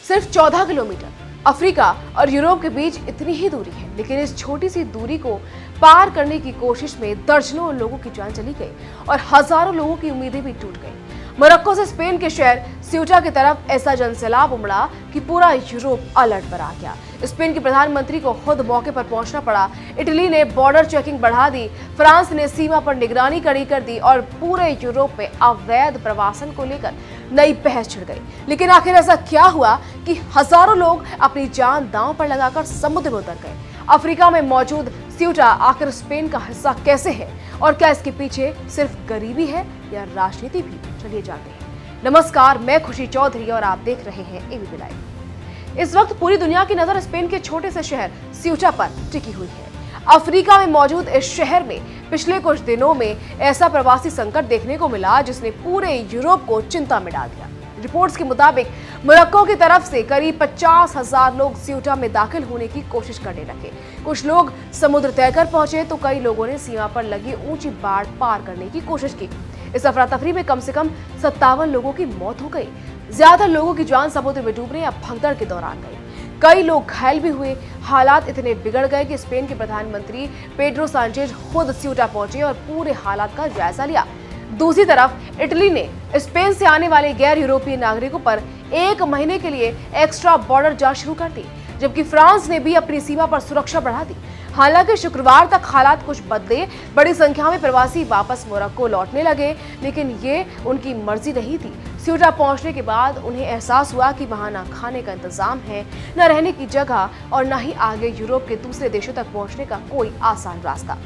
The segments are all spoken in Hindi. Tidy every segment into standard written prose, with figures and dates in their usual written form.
सिर्फ 14 किलोमीटर। अफ्रीका और यूरोप के बीच इतनी ही दूरी है, लेकिन इस छोटी सी दूरी को पार करने की कोशिश में दर्जनों लोगों की जान चली गई और हजारों लोगों की उम्मीदें भी टूट गई। मोरक्को से स्पेन के शहर सियूटा की तरफ ऐसा जनसैलाब उमड़ा कि पूरा यूरोप अलर्ट पर आ गया। स्पेन के प्रधानमंत्री को खुद मौके पर पहुंचना पड़ा। इटली ने बॉर्डर चेकिंग बढ़ा दी, फ्रांस ने सीमा पर निगरानी कड़ी कर दी और पूरे यूरोप में अवैध प्रवासन को लेकर नई बहस छिड़ गई। लेकिन आखिर ऐसा क्या हुआ कि हजारों लोग अपनी जान दांव पर लगाकर समुद्र में उतर गए? अफ्रीका में मौजूद सियूटा आखिर स्पेन का हिस्सा कैसे है और क्या इसके पीछे सिर्फ गरीबी है या राजनीति भी? चलिए जानते हैं। नमस्कार, मैं खुशी चौधरी और आप देख रहे हैं एबीपी लाइव। इस वक्त पूरी दुनिया की नजर स्पेन के छोटे से शहर सियूटा पर टिकी हुई है। अफ्रीका में मौजूद इस शहर में पिछले कुछ दिनों में ऐसा प्रवासी संकट देखने को मिला जिसने पूरे यूरोप को चिंता में डाल दिया। रिपोर्ट्स के मुताबिक मोरक्को की तरफ से करीब 50,000 लोग सियूटा में दाखिल होने की कोशिश करने लगे। कुछ लोग समुद्र तय कर पहुंचे तो कई लोगों ने सीमा पर लगी ऊंची बाढ़ पार करने की कोशिश की। इस अफरा तफरी में कम से कम 57 लोगों की मौत हो गई। ज्यादातर लोगों की जान समुद्र में डूबने या भगदड़ के दौरान गई। कई लोग घायल भी हुए। हालात इतने बिगड़ गए कि स्पेन के प्रधानमंत्री पेड्रो सांचेज खुद सियूटा पहुंचे और पूरे हालात का जायजा लिया। दूसरी तरफ इटली ने स्पेन से आने वाले गैर यूरोपीय नागरिकों पर 1 महीने के लिए एक्स्ट्रा बॉर्डर जांच शुरू कर दी, जबकि फ्रांस ने भी अपनी सीमा पर सुरक्षा बढ़ा दी। हालांकि शुक्रवार तक हालात कुछ बदले, बड़ी संख्या में प्रवासी वापस मोरक्को लौटने लगे, लेकिन ये उनकी मर्जी नहीं थी। सियूटा पहुंचने के बाद उन्हें एहसास हुआ कि वहां न खाने का इंतजाम है, न रहने की जगह और न ही आगे यूरोप के दूसरे देशों तक पहुंचने का कोई आसान रास्ता।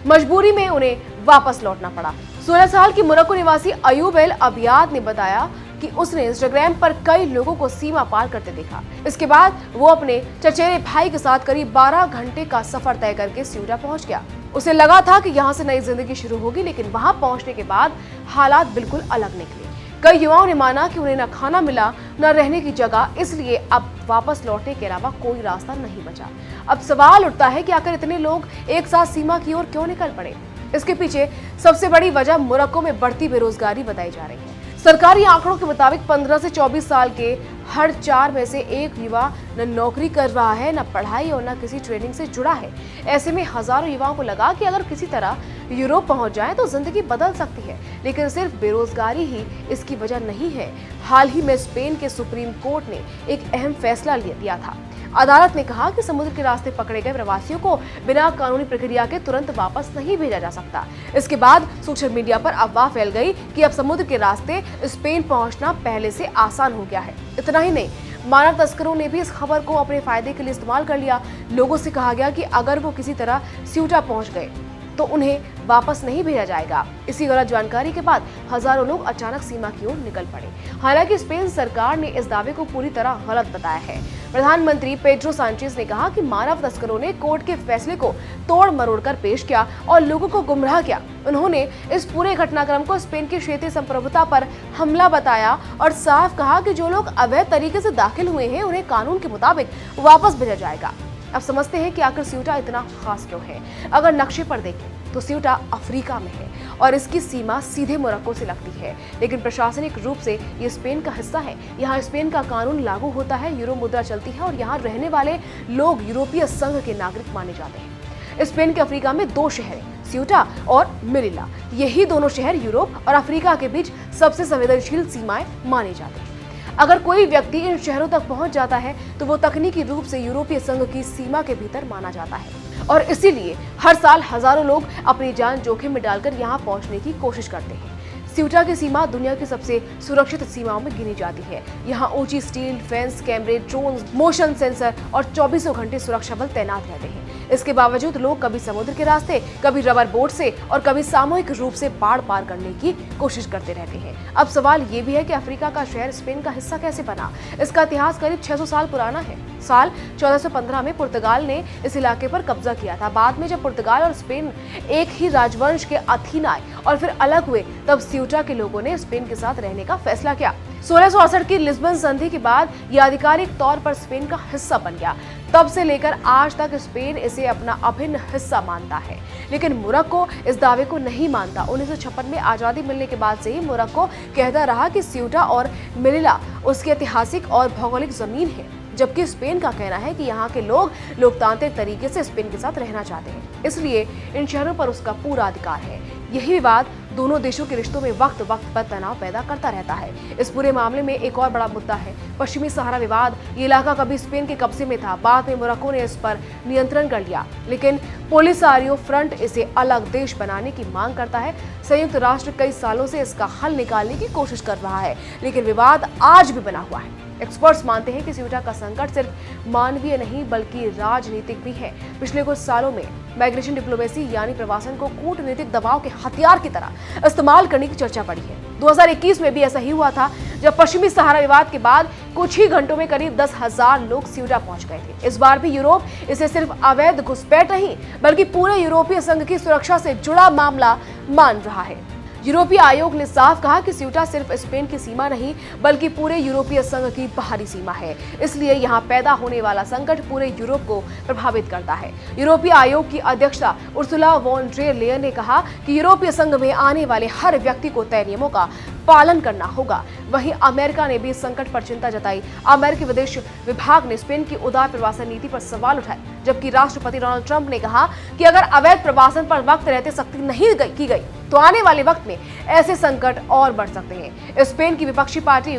मजबूरी में उन्हें वापस लौटना पड़ा। 16 साल की मोरक्को निवासी अयूब एल अबियाद ने बताया कि उसने इंस्टाग्राम पर कई लोगों को सीमा पार करते देखा। इसके बाद वो अपने चचेरे भाई के साथ करीब 12 घंटे का सफर तय करके सियूटा पहुंच गया। उसे लगा था कि यहाँ से नई जिंदगी शुरू होगी, लेकिन वहां पहुंचने के बाद हालात बिल्कुल अलग निकले। कई युवाओं ने माना कि उन्हें न खाना मिला, न रहने की जगह, इसलिए अब वापस लौटने के अलावा कोई रास्ता नहीं बचा। अब सवाल उठता है कि आखिर इतने लोग एक साथ सीमा की ओर क्यों निकल पड़े? इसके पीछे सबसे बड़ी वजह मोरक्को में बढ़ती बेरोजगारी बताई जा रही है। सरकारी आंकड़ों के मुताबिक 15 से 24 साल के हर 4 में से 1 युवा न नौकरी कर रहा है, न पढ़ाई और न किसी ट्रेनिंग से जुड़ा है। ऐसे में हजारों युवाओं को लगा कि अगर किसी तरह यूरोप पहुंच जाए तो जिंदगी बदल सकती है, लेकिन सिर्फ बेरोजगारी ही इसकी वजह नहीं है। हाल ही में स्पेन के सुप्रीम कोर्ट ने एक अहम फैसला लिया था। अदालत ने कहा कि समुद्र के रास्ते पकड़े गए प्रवासियों को बिना कानूनी प्रक्रिया के तुरंत वापस नहीं भेजा जा सकता। इसके बाद सोशल मीडिया पर अफवाह फैल गई कि अब समुद्र के रास्ते स्पेन पहुंचना पहले से आसान हो गया है। इतना ही नहीं, मानव तस्करों ने भी इस खबर को अपने फायदे के लिए इस्तेमाल कर लिया। लोगों से कहा गया कि अगर वो किसी तरह सियूटा पहुंच गए तो उन्हें वापस नहीं भेजा जाएगा। इसी गलत जानकारी के बाद हजारों लोग अचानक सीमा की ओर निकल पड़े। हालांकि स्पेन सरकार ने इस दावे को पूरी तरह गलत बताया है। प्रधानमंत्री पेड्रो सांचेज ने कहा कि मानव तस्करों ने कोर्ट के फैसले को तोड़ मरोड़ कर पेश किया और लोगों को गुमराह किया। उन्होंने इस पूरे घटनाक्रम को स्पेन की क्षेत्रीय संप्रभुता पर हमला बताया और साफ कहा कि जो लोग अवैध तरीके से दाखिल हुए हैं उन्हें कानून के मुताबिक वापस भेजा जाएगा। अब समझते हैं कि आखिर सियूटा इतना खास क्यों है। अगर नक्शे पर देखें तो सियूटा अफ्रीका में है और इसकी सीमा सीधे मोरक्को से लगती है, लेकिन प्रशासनिक रूप से ये स्पेन का हिस्सा है। यहाँ स्पेन का कानून लागू होता है, यूरो मुद्रा चलती है और यहाँ रहने वाले लोग यूरोपीय संघ के नागरिक माने जाते हैं। स्पेन के अफ्रीका में 2 शहर हैं, सियूटा और मेलिला। यही दोनों शहर यूरोप और अफ्रीका के बीच सबसे संवेदनशील सीमाएं माने जाते हैं। अगर कोई व्यक्ति इन शहरों तक पहुंच जाता है तो वो तकनीकी रूप से यूरोपीय संघ की सीमा के भीतर माना जाता है और इसीलिए हर साल हजारों लोग अपनी जान जोखिम में डालकर यहां पहुंचने की कोशिश करते हैं। सियूटा की सीमा दुनिया की सबसे सुरक्षित सीमाओं में गिनी जाती है। यहाँ ऊंची स्टील फेंस, कैमरे, ड्रोन, मोशन सेंसर और 24 घंटे सुरक्षा बल तैनात रहते हैं। इसके बावजूद लोग कभी समुद्र के रास्ते, कभी रबर बोट से और कभी सामूहिक रूप से बाढ़ पार करने की कोशिश करते रहते हैं। अब सवाल ये भी है कि अफ्रीका का शहर स्पेन का हिस्सा कैसे बना? इसका इतिहास करीब 600 साल पुराना है। साल 1415 में पुर्तगाल ने इस इलाके पर कब्जा किया था। बाद में जब पुर्तगाल और स्पेन एक ही राजवंश के अधीन आए और फिर अलग हुए, तब सियूटा के लोगों ने स्पेन के साथ रहने का फैसला किया। 1668 की लिस्बन संधि के बाद यह आधिकारिक तौर पर स्पेन का हिस्सा बन गया। तब से लेकर आज तक स्पेन इसे अपना अभिन्न हिस्सा मानता है, लेकिन मोरक्को इस दावे को नहीं मानता। 1956 में आजादी मिलने के बाद से ही मोरक्को कहता रहा कि स्यूटा और मेलिला उसकी ऐतिहासिक और भौगोलिक जमीन है, जबकि स्पेन का कहना है कि यहाँ के लोग लोकतांत्रिक तरीके से स्पेन के साथ रहना चाहते हैं, इसलिए इन शहरों पर उसका पूरा अधिकार है। यही विवाद दोनों देशों के रिश्तों में वक्त वक्त पर तनाव पैदा करता रहता है। इस पूरे मामले में एक और बड़ा मुद्दा है पश्चिमी सहारा विवाद। ये इलाका कभी स्पेन के कब्जे में था, बाद में मोरक्को ने इस पर नियंत्रण कर लिया, लेकिन पोलिसारियो फ्रंट इसे अलग देश बनाने की मांग करता है। संयुक्त राष्ट्र कई सालों से इसका हल निकालने की कोशिश कर रहा है, लेकिन विवाद आज भी बना हुआ है। एक्सपर्ट्स मानते हैं कि स्यूटा का संकट सिर्फ मानवीय नहीं बल्कि राजनीतिक भी है। पिछले कुछ सालों में माइग्रेशन डिप्लोमेसी यानी प्रवासन को कूटनीतिक दबाव के हथियार की तरह इस्तेमाल करने की चर्चा बढ़ी है। 2021 में भी ऐसा ही हुआ था, जब पश्चिमी सहारा विवाद के बाद कुछ ही घंटों में करीब 10,000 लोग स्यूटा पहुंच गए थे। इस बार भी यूरोप इसे सिर्फ अवैध घुसपैठ नहीं बल्कि पूरे यूरोपीय संघ की सुरक्षा से जुड़ा मामला मान रहा है। यूरोपीय आयोग ने साफ कहा कि स्यूटा सिर्फ स्पेन की सीमा नहीं बल्कि पूरे यूरोपीय संघ की बाहरी सीमा है, इसलिए यहाँ पैदा होने वाला संकट पूरे यूरोप को प्रभावित करता है। यूरोपीय आयोग की अध्यक्षा उर्सुला वॉन डेर लेयन ने कहा कि यूरोपीय संघ में आने वाले हर व्यक्ति को तय नियमों का पालन करना होगा। वहीं अमेरिका ने भी इस संकट पर चिंता जताई। अमेरिकी विदेश विभाग ने स्पेन की उदार प्रवासन नीति पर सवाल उठाए, जबकि राष्ट्रपति डोनाल्ड ट्रंप ने कहा कि अगर अवैध प्रवासन पर वक्त रहते सख्ती नहीं की गई तो आने वाले वक्त में ऐसे संकट और बढ़ सकते हैं। स्पेन की विपक्षी पार्टी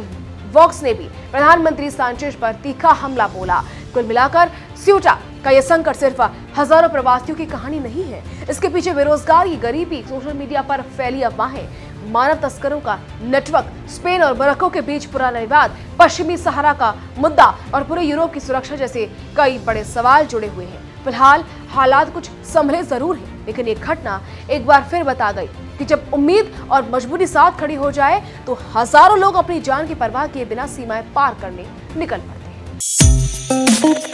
वॉक्स ने भी प्रधानमंत्री सांचेज पर तीखा हमला बोला। कुल मिलाकर स्यूटा का यह संकट सिर्फ हजारों प्रवासियों की कहानी नहीं है, इसके पीछे बेरोजगारी, गरीबी, सोशल मीडिया पर फैली अफवाहें, मानव तस्करों का नेटवर्क, स्पेन और मोरक्को के बीच पुराना विवाद, पश्चिमी सहारा का मुद्दा और पूरे यूरोप की सुरक्षा जैसे कई बड़े सवाल जुड़े हुए हैं। फिलहाल हालात कुछ संभले जरूर हैं, लेकिन ये घटना एक बार फिर बता गई कि जब उम्मीद और मजबूरी साथ खड़ी हो जाए तो हजारों लोग अपनी जान की परवाह किए बिना सीमाएं पार करने निकल पड़ते हैं।